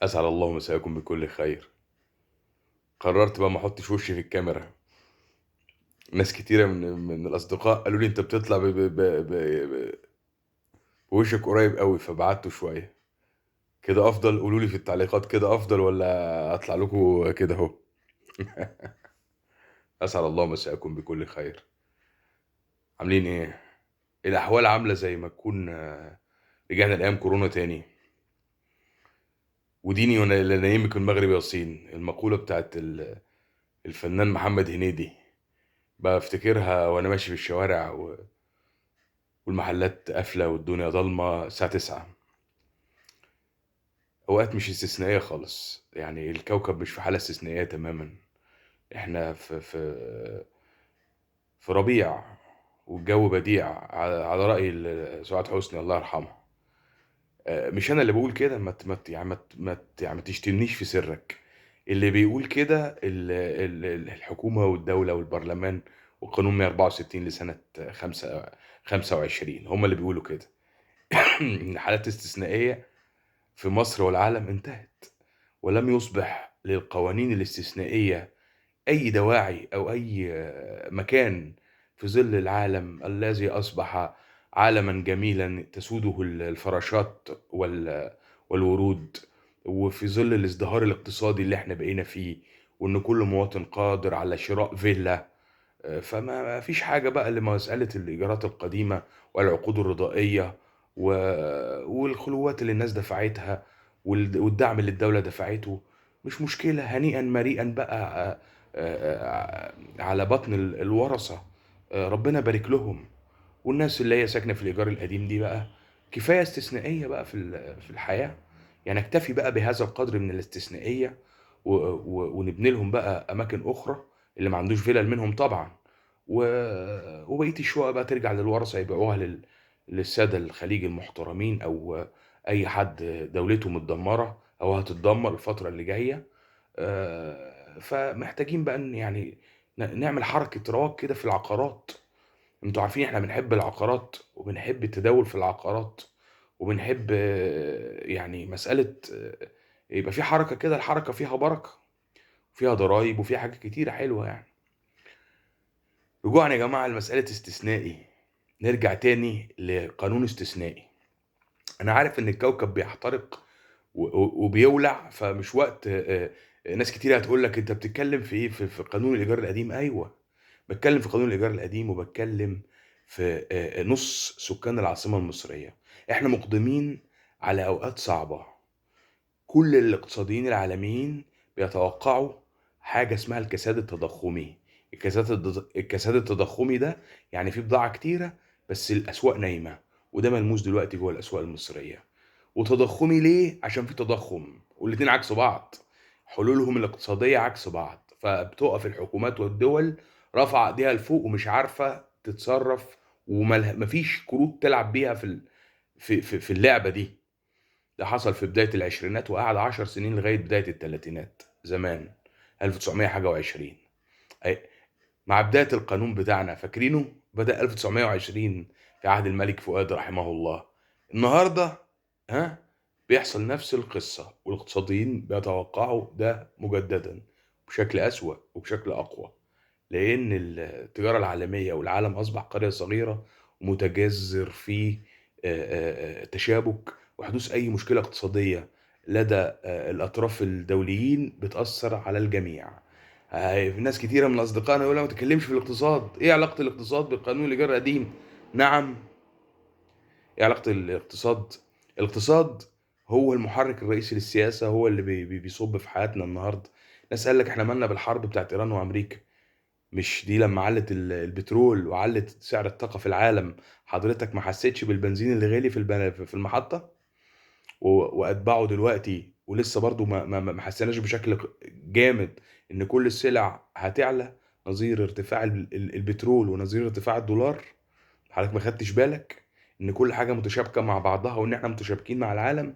أسعد الله مساءكم بكل خير. قررت بقى ما احطش وشي في الكاميرا. ناس كتيرة من الأصدقاء قالوا لي أنت بتطلع بوشك قريب قوي، فبعدته شوية. كده أفضل؟ قولوا لي في التعليقات كده أفضل ولا أطلع لكم كده أهو. أسعد الله مساءكم بكل خير. عاملين إيه؟ الأحوال عاملة زي ما تكون رجعنا لأيام كورونا تاني. وديني وأنا اللي نايمك المغرب ياسين، المقولة بتاعت الفنان محمد هنيدي. بفتكرها وأنا ماشي في الشوارع والمحلات قافلة والدنيا ضلمة الساعة 9. أوقات مش استثنائية خالص، يعني الكوكب مش في حالة استثنائية تماما. احنا في ربيع، والجو بديع على رأي سعاد حسني الله يرحمها. مش أنا اللي بقول كده، ما تشتمنيش في سرك. اللي بيقول كده الحكومة والدولة والبرلمان والقانون 164 لسنة 25 هم اللي بيقولوا كده. حالات استثنائية في مصر والعالم انتهت، ولم يصبح للقوانين الاستثنائية أي دواعي أو أي مكان في ظل العالم الذي أصبح عالما جميلا تسوده الفراشات والورود، وفي ظل الازدهار الاقتصادي اللي احنا بقينا فيه، وإن كل مواطن قادر على شراء فيلا. فما فيش حاجة بقى لمسألة الإيجارات القديمة والعقود الرضائية والخلوات اللي الناس دفعتها والدعم اللي الدولة دفعته. مش مشكلة، هنيئا مريئا بقى على بطن الورثة. ربنا بارك لهم. والناس اللي هي ساكنة في الإيجار القديم دي بقى كفاية استثنائية بقى في الحياة. يعني اكتفي بقى بهذا القدر من الاستثنائية، ونبني لهم بقى أماكن أخرى اللي ما عندوش فيلل منهم طبعا. وبقية الشقق بقى ترجع للورثة يبيعوها للسادة الخليج المحترمين، أو أي حد دولته متدمرة أو هتتدمر الفترة اللي جاية. فمحتاجين بقى يعني نعمل حركة رواج كده في العقارات. انتوا عارفين احنا بنحب العقارات وبنحب التداول في العقارات، وبنحب يعني مسألة يبقى في حركة كده، الحركة فيها بركة، فيها ضرايب، وفيها حاجات كتيرة حلوة يعني. رجوعا يا جماعة لمسألة استثنائي، نرجع تاني لقانون استثنائي. أنا عارف إن الكوكب بيحترق وبيولع، فمش وقت ناس كتير هتقول لك أنت بتتكلم في إيه، في قانون الإيجار القديم. أيوه، بتكلم في قانون الإيجار القديم، وبتكلم في نص سكان العاصمة المصرية. إحنا مقدمين على أوقات صعبة. كل الاقتصاديين العالميين بيتوقعوا حاجة اسمها الكساد التضخمي. الكساد التضخمي ده يعني في بضاعة كتيرة بس الأسواق نايمة، وده ملموس دلوقتي جوه الأسواق المصرية. وتضخمي ليه؟ عشان في تضخم، والاتنين عكس بعض. حلولهم الاقتصادية عكس بعض، فبتقف الحكومات والدول رافعة ايديها لفوق ومش عارفة تتصرف، ومفيش كروت تلعب بيها في اللعبة دي. ده حصل في بداية العشرينات وقعد 10 سنين لغاية بداية التلاتينات زمان، 1900 حاجة وعشرين. مع بداية القانون بتاعنا فاكرينه بدأ 1920 في عهد الملك فؤاد رحمه الله. النهاردة ها بيحصل نفس القصة، والاقتصاديين بيتوقعوا ده مجددا بشكل أسوأ وبشكل أقوى، لأن التجارة العالمية والعالم أصبح قرية صغيرة ومتجذر في تشابك وحدوث أي مشكلة اقتصادية لدى الأطراف الدوليين بتأثر على الجميع. في ناس كتيرة من أصدقائنا يقولوا ما تتكلمش في الاقتصاد، إيه علاقة الاقتصاد بالقانون الإيجار القديم؟ نعم، إيه علاقة الاقتصاد؟ الاقتصاد هو المحرك الرئيسي للسياسة، هو اللي بيصب في حياتنا النهاردة. ناس قال لك احنا مالنا بالحرب بتاعت إيران وأمريكا؟ مش دي لما علت البترول وعلت سعر الطاقة في العالم، حضرتك ما حسيتش بالبنزين اللي غالي في المحطة واتباعه دلوقتي، ولسه برضو ما حسيناش بشكل جامد ان كل السلع هتعلى نظير ارتفاع البترول ونظير ارتفاع الدولار؟ حضرتك ما خدتش بالك ان كل حاجة متشابكة مع بعضها وان احنا متشابكين مع العالم؟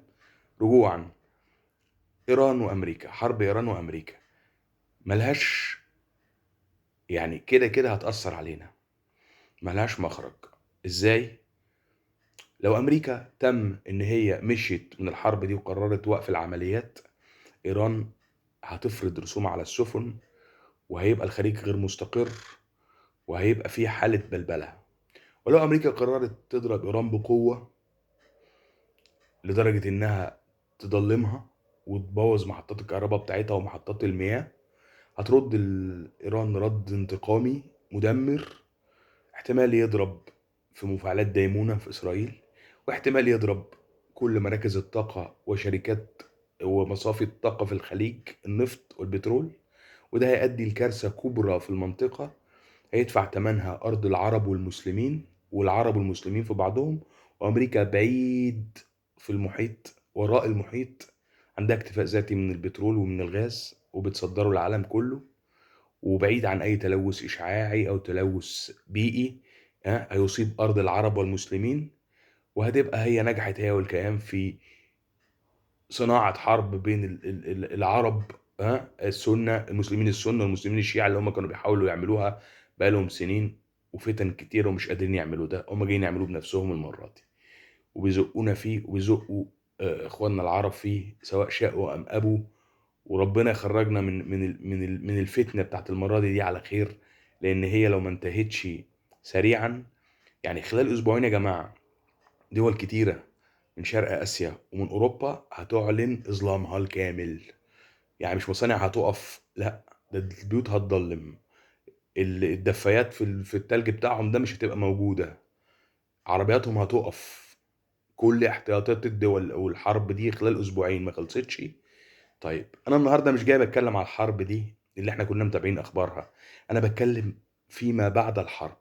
رجوعا، ايران وامريكا، حرب ايران وامريكا ملهاش، يعني كده كده هتأثر علينا، ملهاش مخرج. ازاي؟ لو امريكا تم ان هي مشيت من الحرب دي وقررت وقف العمليات، إيران هتفرض رسوم على السفن، وهيبقى الخليج غير مستقر، وهيبقى فيه حالة بلبلة. ولو أمريكا قررت تضرب إيران بقوة لدرجة إنها تضلمها وتبوظ محطات الكهرباء بتاعتها ومحطات المياه، هترد إيران رد انتقامي مدمر. احتمال يضرب في مفاعلات ديمونة في إسرائيل، واحتمال يضرب كل مراكز الطاقة وشركات ومصافي الطاقة في الخليج، النفط والبترول. وده هيؤدي لكارثة كبرى في المنطقة، هيدفع ثمنها أرض العرب والمسلمين، والعرب والمسلمين في بعضهم. وأمريكا بعيد في المحيط، وراء المحيط، عندها اكتفاء ذاتي من البترول ومن الغاز وبتصدره العالم كله، وبعيد عن أي تلوث إشعاعي أو تلوث بيئي هيصيب أرض العرب والمسلمين. وهتبقى هي نجحت هي والكيان في صناعة حرب بين العرب السنة، المسلمين السنة والمسلمين الشيعة، اللي هم كانوا بيحاولوا يعملوها بقالهم سنين وفتن كتير ومش قادرين يعملوا ده. هم جايين يعملوه بنفسهم المرة دي، وبيزقونا فيه وبيزقوا اخواننا العرب فيه، سواء شاءوا ام ابوا. وربنا يخرجنا من الفتنة بتاعت المرة دي على خير، لان هي لو ما انتهتش سريعا، يعني خلال اسبوعين يا جماعة، دول كتيرة من شرق آسيا ومن أوروبا هتعلن إظلامها الكامل. يعني مش مصانع هتقف، لا، ده البيوت هتضلم، الدفايات في التلج بتاعهم ده مش هتبقى موجودة، عربياتهم هتقف. كل احتياطات الدول والحرب دي خلال أسبوعين ما خلصتش. طيب أنا النهاردة مش جاي بتكلم على الحرب دي اللي احنا كنا متابعين أخبارها، أنا بتكلم فيما بعد الحرب.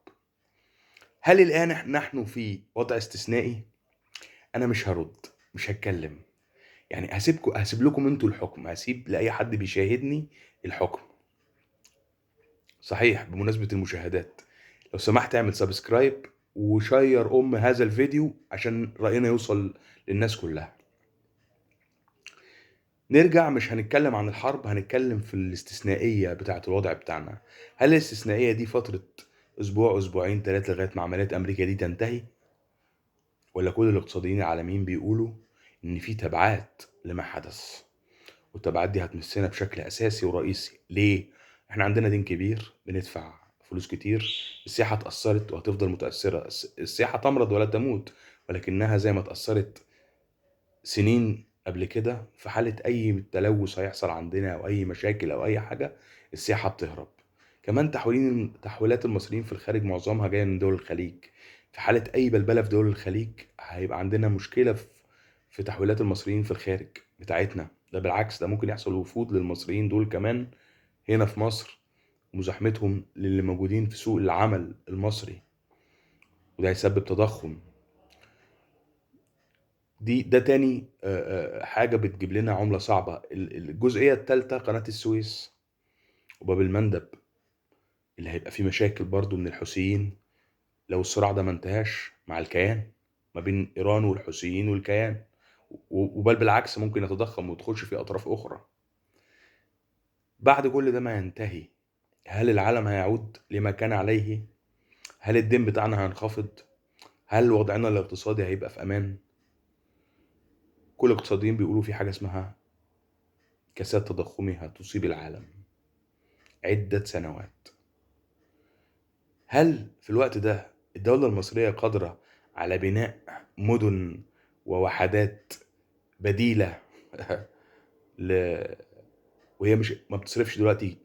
هل الآن نحن في وضع استثنائي؟ أنا مش هرد، مش هتكلم. يعني هسيب لكم انتوا الحكم، هسيب لاي حد بيشاهدني الحكم. صحيح، بمناسبة المشاهدات، لو سمحت اعمل سبسكرايب وشير هذا الفيديو عشان رأينا يوصل للناس كلها. نرجع، مش هنتكلم عن الحرب، هنتكلم في الاستثنائية بتاعة الوضع بتاعنا. هل الاستثنائية دي فترة اسبوع، اسبوعين، 3 لغاية ما عمليات امريكا دي تنتهي؟ ولا كل الاقتصاديين العالميين بيقولوا ان في تبعات لما حدث، والتبعات دي هتمسنا بشكل اساسي ورئيسي؟ ليه؟ احنا عندنا دين كبير، بندفع فلوس كتير، السياحه اتاثرت وهتفضل متاثره. السياحه تمرض ولا تموت، ولكنها زي ما اتاثرت سنين قبل كده، في حاله اي تلوث هيحصل عندنا او اي مشاكل او اي حاجه، السياحه بتهرب. كمان تحويلات المصريين في الخارج معظمها جايه من دول الخليج. في حاله اي بلبله في دول الخليج هيبقى عندنا مشكله في تحويلات المصريين في الخارج بتاعتنا. ده بالعكس، ده ممكن يحصل وفود للمصريين دول كمان هنا في مصر، مزاحمتهم للي موجودين في سوق العمل المصري، وده هيسبب تضخم. ده تاني حاجة بتجيب لنا عملة صعبة. الجزئية التالتة قناة السويس وباب المندب، اللي هيبقى فيه مشاكل برضو من الحوثيين لو الصراع ده ما انتهاش مع الكيان، ما بين إيران والحوثيين والكيان. وبل بالعكس، ممكن يتضخم وتخش في أطراف أخرى. بعد كل ده ما ينتهي، هل العالم هيعود لما كان عليه؟ هل الدين بتاعنا هينخفض؟ هل وضعنا الاقتصادي هيبقى في امان؟ كل الاقتصاديين بيقولوا في حاجه اسمها كساد تضخمي هتصيب العالم عده سنوات. هل في الوقت ده الدوله المصريه قادره على بناء مدن ووحدات بديله ل... وهي مش ما بتصرفش دلوقتي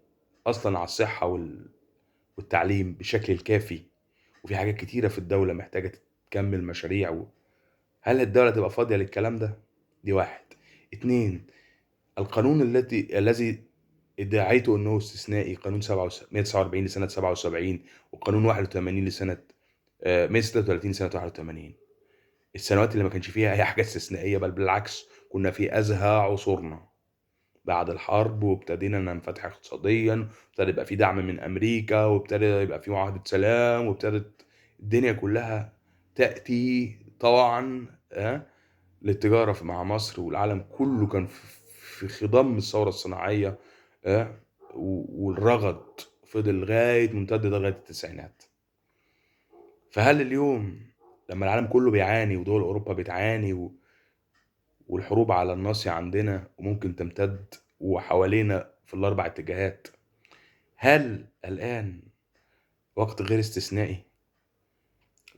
اصلا على الصحه والتعليم بالشكل الكافي، وفي حاجات كتيره في الدوله محتاجه تكمل مشاريع؟ هل الدولة تبقى فاضية للكلام ده؟ دي واحد. اتنين، القانون الذي ادعيته انه استثنائي، قانون 149 لسنة 77، وقانون 81 لسنة 136 لسنة 81، السنوات اللي ما كانش فيها اي حاجة استثنائية، بل بالعكس كنا في ازهى عصورنا بعد الحرب، وابتدينا ننفتح اقتصاديا، وابتدى يبقى في دعم من امريكا، وابتدى يبقى في معاهدة سلام، وابتدت الدنيا كلها تأتي طبعا للتجارة مع مصر. والعالم كله كان في خضم الثورة الصناعية، والرغد فضل ممتد لغاية التسعينات. فهل اليوم لما العالم كله بيعاني ودول أوروبا بتعاني والحروب على الناصية عندنا وممكن تمتد، وحوالينا في الأربع اتجاهات. هل الآن وقت غير استثنائي؟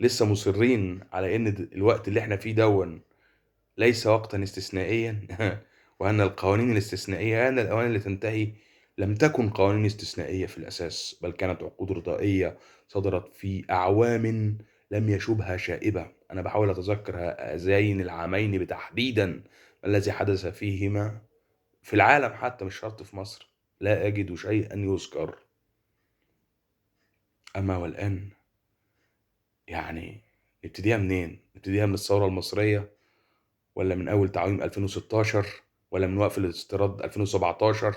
لسه مصرين على إن الوقت اللي احنا فيه دون ليس وقتا استثنائيا وأن القوانين الاستثنائية آن الأوان اللي تنتهي لم تكن قوانين استثنائية في الأساس، بل كانت عقود رضائية صدرت في أعوام لم يشبها شائبة. أنا بحاول أتذكر هذين العامين بتحديدا ما الذي حدث فيهما في العالم، حتى مش شرط في مصر، لا أجد شيئا يذكر. أما والآن يعني نبتديها منين؟ نبتديها من الثورة المصرية، ولا من أول تعويم 2016، ولا من وقف الاستيراد 2017،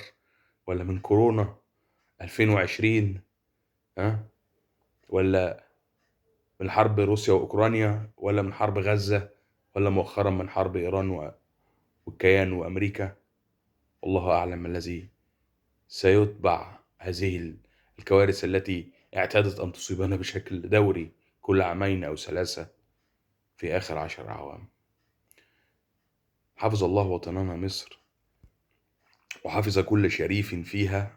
ولا من كورونا 2020، ها؟ ولا من حرب روسيا وأوكرانيا، ولا من حرب غزة، ولا مؤخرا من حرب إيران والكيان وأمريكا؟ والله أعلم ما الذي سيتبع هذه الكوارث التي اعتادت أن تصيبنا بشكل دوري كل عامين أو ثلاثة في آخر 10 أعوام. حفظ الله وطننا مصر وحفظ كل شريف فيها،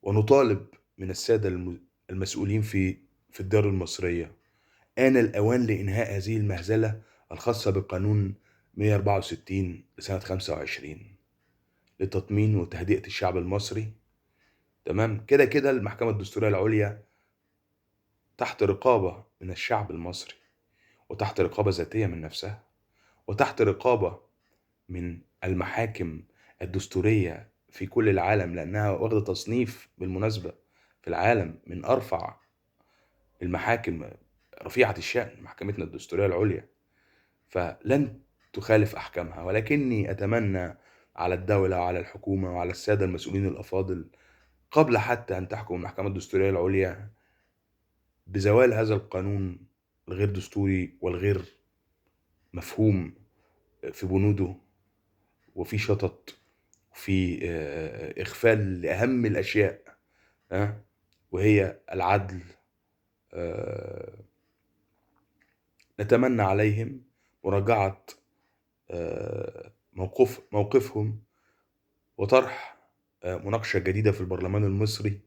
ونطالب من السادة المسؤولين في الدار المصرية آن الأوان لإنهاء هذه المهزلة الخاصة بقانون 164 لسنة 25 لتطمين وتهدئة الشعب المصري. تمام كده كده المحكمة الدستورية العليا تحت رقابة من الشعب المصري، وتحت رقابة ذاتية من نفسها، وتحت رقابة من المحاكم الدستورية في كل العالم، لأنها واخدة تصنيف بالمناسبة في العالم من أرفع المحاكم رفيعة الشأن، محكمتنا الدستورية العليا، فلن تخالف أحكامها. ولكني أتمنى على الدولة وعلى الحكومة وعلى السادة المسؤولين الأفاضل قبل حتى أن تحكم المحكمة الدستورية العليا بزوال هذا القانون الغير دستوري والغير مفهوم في بنوده، وفي شطط، وفي إغفال لأهم الأشياء، وهي العدل. نتمنى عليهم مراجعة موقفهم، وطرح مناقشة جديدة في البرلمان المصري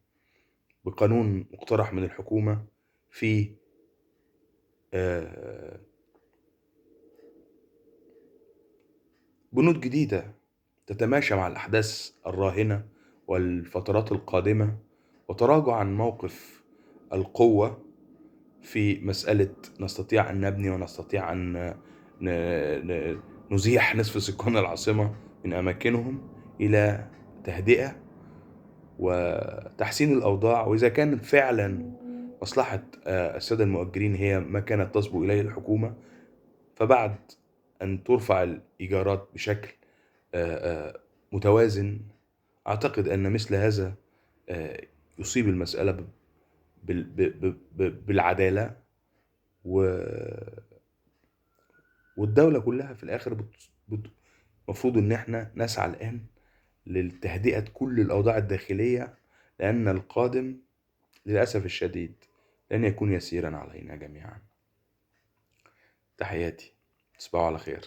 بقانون مقترح من الحكومة في بنود جديدة تتماشى مع الأحداث الراهنة والفترات القادمة، وتراجع عن موقف القوة في مسألة نستطيع أن نبني ونستطيع أن نزيح نصف سكان العاصمة من أماكنهم إلى تهدئة وتحسين الأوضاع. وإذا كان فعلا مصلحة السادة المؤجرين هي ما كانت تصبو إليه الحكومة، فبعد أن ترفع الإيجارات بشكل متوازن، أعتقد أن مثل هذا يصيب المسألة بالعدالة، والدولة كلها في الآخر مفروض إن احنا نسعى الآن لتهدئة كل الأوضاع الداخلية، لأن القادم للأسف الشديد لن يكون يسيرا علينا جميعا. تحياتي، تصبحوا على خير.